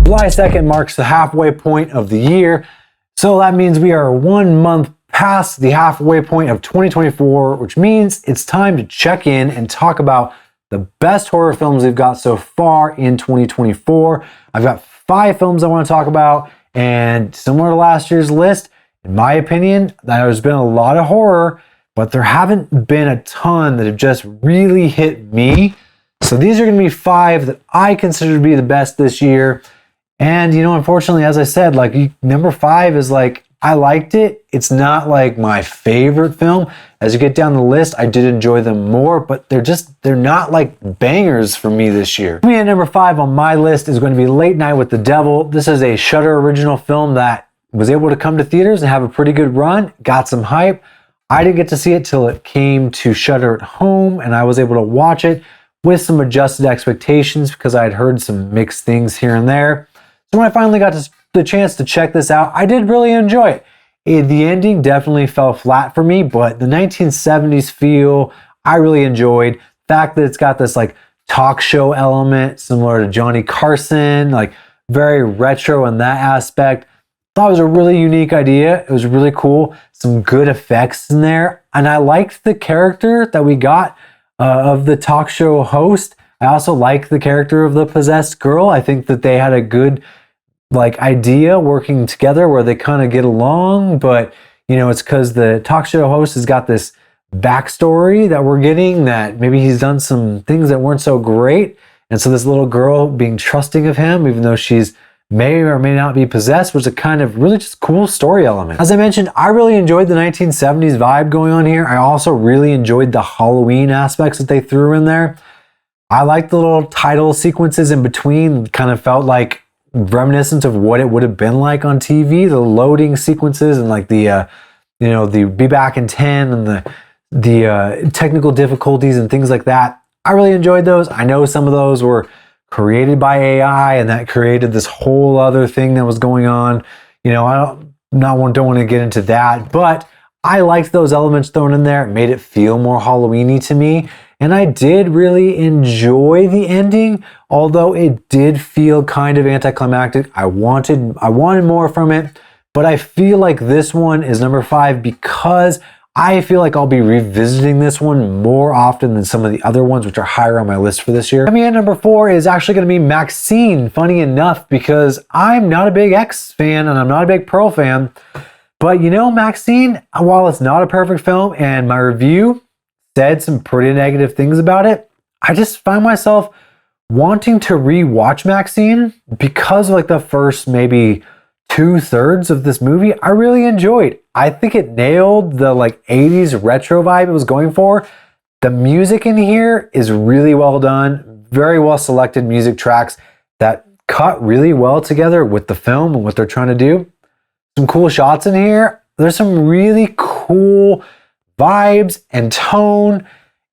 July 2nd marks the halfway point of the year, so that means we are 1 month past the halfway point of 2024, which means it's time to check in and talk about the best horror films we've got so far in 2024. I've got 5 films I want to talk about, and similar to last year's list, in my opinion, there's been a lot of horror, but there haven't been a ton that have just really hit me. So these are going to be 5 that I consider to be the best this year. And, you know, unfortunately, as I said, like number 5 is like, I liked it. It's not like my favorite film. As you get down the list, I did enjoy them more, but they're not like bangers for me this year. Me at number 5 on my list is going to be Late Night with the Devil. This is a Shudder original film that was able to come to theaters and have a pretty good run, got some hype. I didn't get to see it till it came to Shudder at home, and I was able to watch it with some adjusted expectations because I had heard some mixed things here and there. So when I finally got the chance to check this out, I did really enjoy it. The ending definitely fell flat for me, but the 1970s feel I really enjoyed. The fact that it's got this like talk show element similar to Johnny Carson, like very retro in that aspect. Thought it was a really unique idea. It was really cool. Some good effects in there. And I liked the character that we got of the talk show host. I also like the character of the possessed girl. I think that they had a good like idea working together where they kind of get along, but you know, it's because the talk show host has got this backstory that we're getting that maybe he's done some things that weren't so great. And so this little girl being trusting of him, even though she's may or may not be possessed, was a kind of really just cool story element. As I mentioned, I really enjoyed the 1970s vibe going on here. I also really enjoyed the Halloween aspects that they threw in there. I liked the little title sequences in between. Kind of felt like reminiscent of what it would have been like on TV, the loading sequences and like the the be back in 10 and the technical difficulties and things like that. I really enjoyed those. I know some of those were created by AI and that created this whole other thing that was going on. You know, I don't want to get into that, but I liked those elements thrown in there. It made it feel more Halloween-y to me. And I did really enjoy the ending, although it did feel kind of anticlimactic. I wanted more from it, but I feel like this one is number 5 because I feel like I'll be revisiting this one more often than some of the other ones, which are higher on my list for this year. Coming in at number 4 is actually going to be Maxine, funny enough, because I'm not a big X fan and I'm not a big Pearl fan. But you know, Maxine, while it's not a perfect film and my review said some pretty negative things about it, I just find myself wanting to re-watch Maxine because of like the first maybe 2/3 of this movie I really enjoyed. I think it nailed the like 80s retro vibe it was going for. The music in here is really well done, very well selected music tracks that cut really well together with the film and what they're trying to do. Some cool shots in here. There's some really cool vibes and tone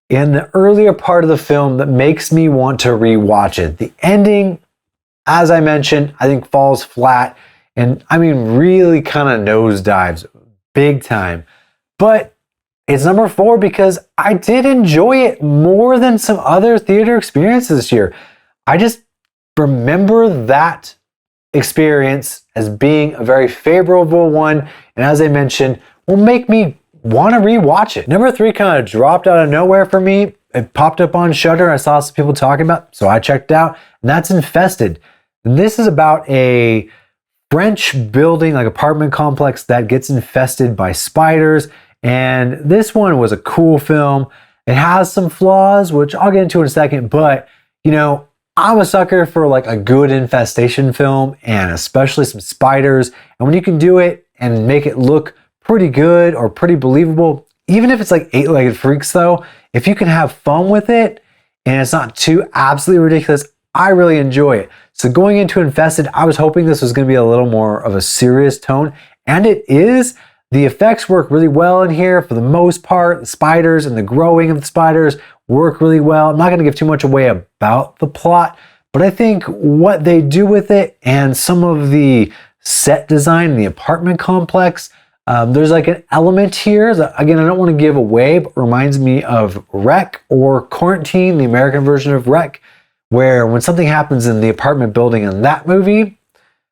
in the earlier part of the film that makes me want to rewatch it. The ending, as I mentioned, I think falls flat and I mean really kind of nosedives big time. But it's number 4 because I did enjoy it more than some other theater experiences this year. I just remember that experience as being a very favorable one, and as I mentioned, will make me want to rewatch it. Number 3 kind of dropped out of nowhere for me. It popped up on Shudder. I saw some people talking about it, so I checked it out, and that's Infested. And this is about a French building, like apartment complex, that gets infested by spiders. And this one was a cool film. It has some flaws, which I'll get into in a second, but you know, I'm a sucker for like a good infestation film and especially some spiders. And when you can do it and make it look pretty good or pretty believable, even if it's like 8-legged freaks though, if you can have fun with it and it's not too absolutely ridiculous, I really enjoy it. So going into Infested, I was hoping this was going to be a little more of a serious tone, and it is. The effects work really well in here for the most part. The spiders and the growing of the spiders work really well. I'm not going to give too much away about the plot, but I think what they do with it and some of the set design in the apartment complex, there's like an element here that, again, I don't want to give away, but reminds me of Rec or Quarantine, the American version of Rec, where when something happens in the apartment building in that movie,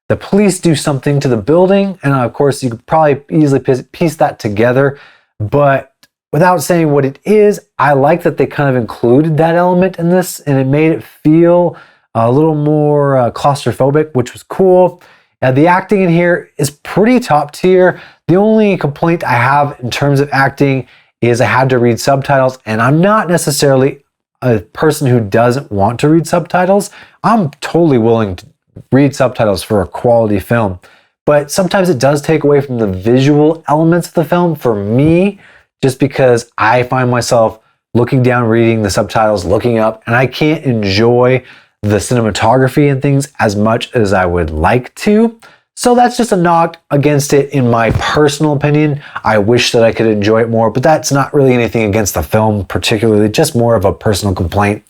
The police do something to the building, and of course you could probably easily piece that together, but without saying what it is, I like that they kind of included that element in this, and it made it feel a little more claustrophobic, which was cool. The acting in here is pretty top tier. The only complaint I have in terms of acting is I had to read subtitles, and I'm not necessarily a person who doesn't want to read subtitles. I'm totally willing to read subtitles for a quality film, but sometimes it does take away from the visual elements of the film for me, just because I find myself looking down, reading the subtitles, looking up, and I can't enjoy the cinematography and things as much as I would like to. So that's just a knock against it in my personal opinion. I wish that I could enjoy it more, but that's not really anything against the film particularly, just more of a personal complaint.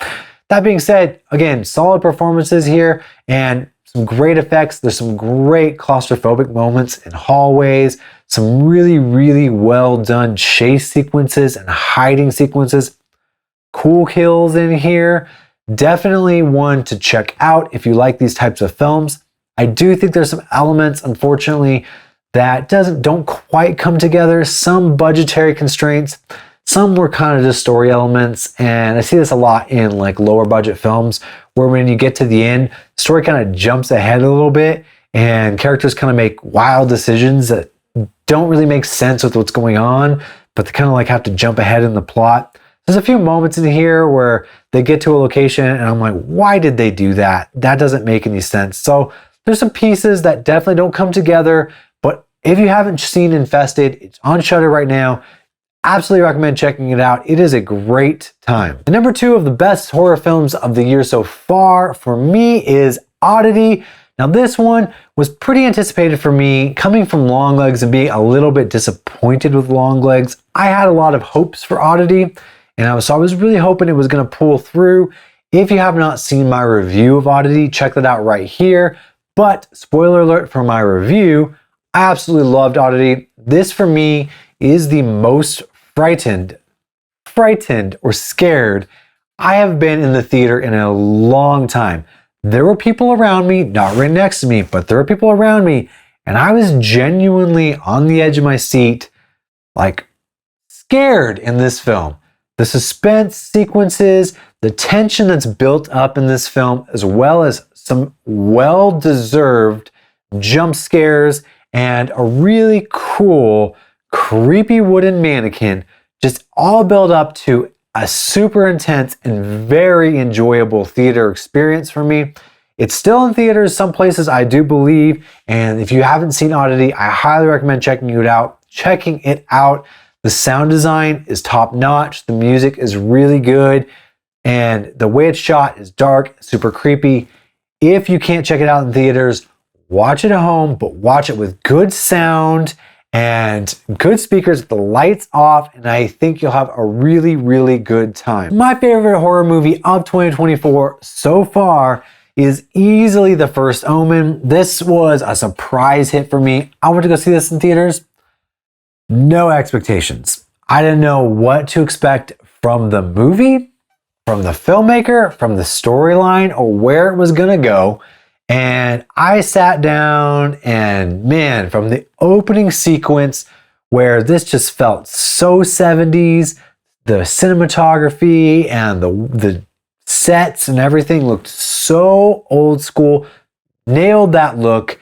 That being said, again, solid performances here and some great effects. There's some great claustrophobic moments in hallways, some really, really well done chase sequences and hiding sequences. Cool kills in here. Definitely one to check out if you like these types of films. I do think there's some elements, unfortunately, that don't quite come together. Some budgetary constraints. Some were kind of just story elements, and I see this a lot in like lower budget films where when you get to the end, story kind of jumps ahead a little bit and characters kind of make wild decisions that don't really make sense with what's going on, but they kind of like have to jump ahead in the plot. There's a few moments in here where they get to a location and I'm like, why did they do that? That doesn't make any sense. So there's some pieces that definitely don't come together, but if you haven't seen Infested, it's on Shudder right now. Absolutely recommend checking it out. It is a great time. The number 2 of the best horror films of the year so far for me is Odity. Now this one was pretty anticipated for me, coming from Longlegs and being a little bit disappointed with Longlegs. I had a lot of hopes for Odity, and I was really hoping it was going to pull through. If you have not seen my review of Odity, check that out right here. But spoiler alert for my review, I absolutely loved Odity. This for me is the most frightened or scared I have been in the theater in a long time. There were people around me, not right next to me, but there were people around me, and I was genuinely on the edge of my seat, like scared in this film. The suspense sequences, the tension that's built up in this film, as well as some well-deserved jump scares and a really cool creepy wooden mannequin, just all build up to a super intense and very enjoyable theater experience for me. It's still in theaters, some places I do believe, and if you haven't seen Odity, I highly recommend checking it out. The sound design is top notch, the music is really good, and the way it's shot is dark, super creepy. If you can't check it out in theaters, watch it at home, but watch it with good sound and good speakers with the lights off, and I think you'll have a really, really good time. My favorite horror movie of 2024 so far is easily The First Omen. This was a surprise hit for me. I went to go see this in theaters. No expectations. I didn't know what to expect from the movie, from the filmmaker, from the storyline, or where it was gonna go. And I sat down and man, from the opening sequence where this just felt so 70s, the cinematography and the sets and everything looked so old school, nailed that look,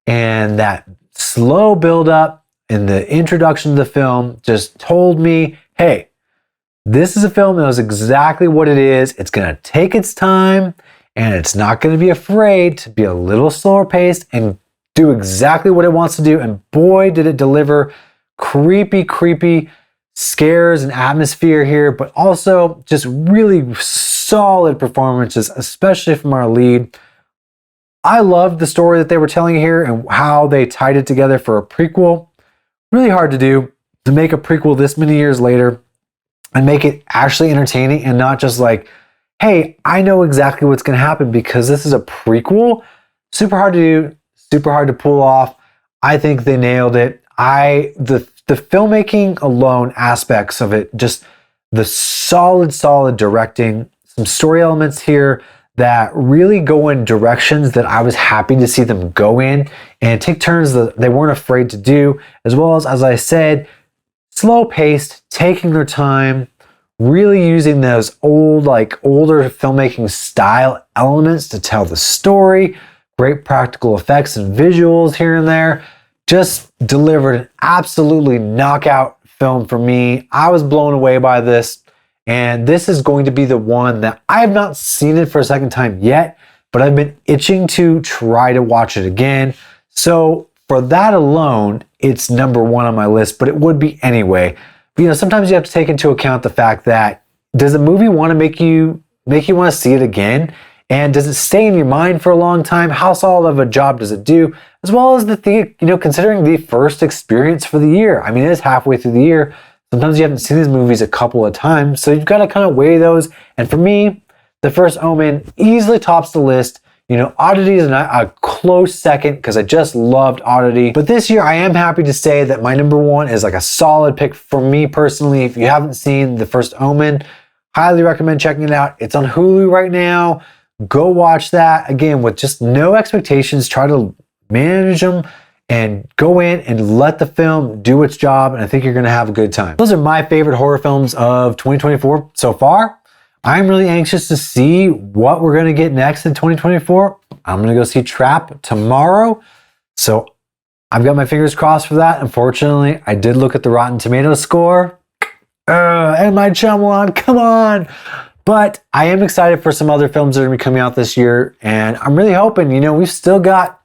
and that slow build up in the introduction to the film just told me, hey, this is a film that knows exactly what it is. It's gonna take its time, and it's not going to be afraid to be a little slower paced and do exactly what it wants to do. And boy, did it deliver creepy scares and atmosphere here, but also just really solid performances, especially from our lead. I loved the story that they were telling here and how they tied it together for a prequel. Really hard to do, to make a prequel this many years later and make it actually entertaining and not just like, hey, I know exactly what's going to happen because this is a prequel. Super hard to do, super hard to pull off. I think they nailed it. The filmmaking alone aspects of it, just the solid directing, some story elements here that really go in directions that I was happy to see them go in and take turns that they weren't afraid to do, as well as I said, slow paced, taking their time, really using those older filmmaking style elements to tell the story, great practical effects and visuals here and there. Just delivered an absolutely knockout film for me. I was blown away by this. And this is going to be the one that I have not seen it for a second time yet, but I've been itching to try to watch it again. So for that alone, it's number one on my list, but it would be anyway. But, sometimes you have to take into account the fact that does a movie want to make you want to see it again? And does it stay in your mind for a long time? How solid of a job does it do? As well as considering the first experience for the year. I mean, it is halfway through the year. Sometimes you haven't seen these movies a couple of times, so you've got to kind of weigh those. And for me, The First Omen easily tops the list. Odity is a close second because I just loved Odity. But this year, I am happy to say that my number one is like a solid pick for me personally. If you haven't seen The First Omen, highly recommend checking it out. It's on Hulu right now. Go watch that. Again, with just no expectations, try to manage them and go in and let the film do its job, and I think you're going to have a good time. Those are my favorite horror films of 2024 so far. I'm really anxious to see what we're going to get next in 2024. I'm going to go see Trap tomorrow, so I've got my fingers crossed for that. Unfortunately, I did look at the Rotten Tomatoes score. And my Shyamalan, come on! But I am excited for some other films that are going to be coming out this year, and I'm really hoping, we've still got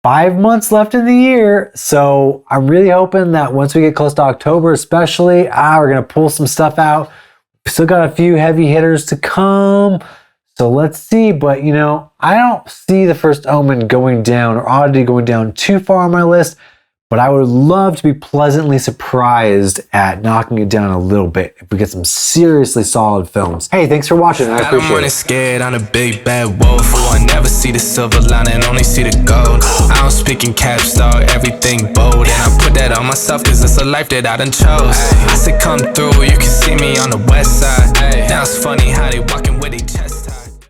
5 months left in the year, so I'm really hoping that once we get close to October especially, we're going to pull some stuff out. We still got a few heavy hitters to come, so let's see. But, I don't see The First Omen going down or Oddity going down too far on my list, but I would love to be pleasantly surprised at knocking it down a little bit if we get some seriously solid films. Hey, thanks for watching. I appreciate it. Scared, I'm a big bad wolf. I never see the silver lining, only see the gold. I don't speak in caps, dog, everything bold. And I put that on myself cause it's a life that I done chose. I said come through, you can see me on the west side. Now it's funny how they walking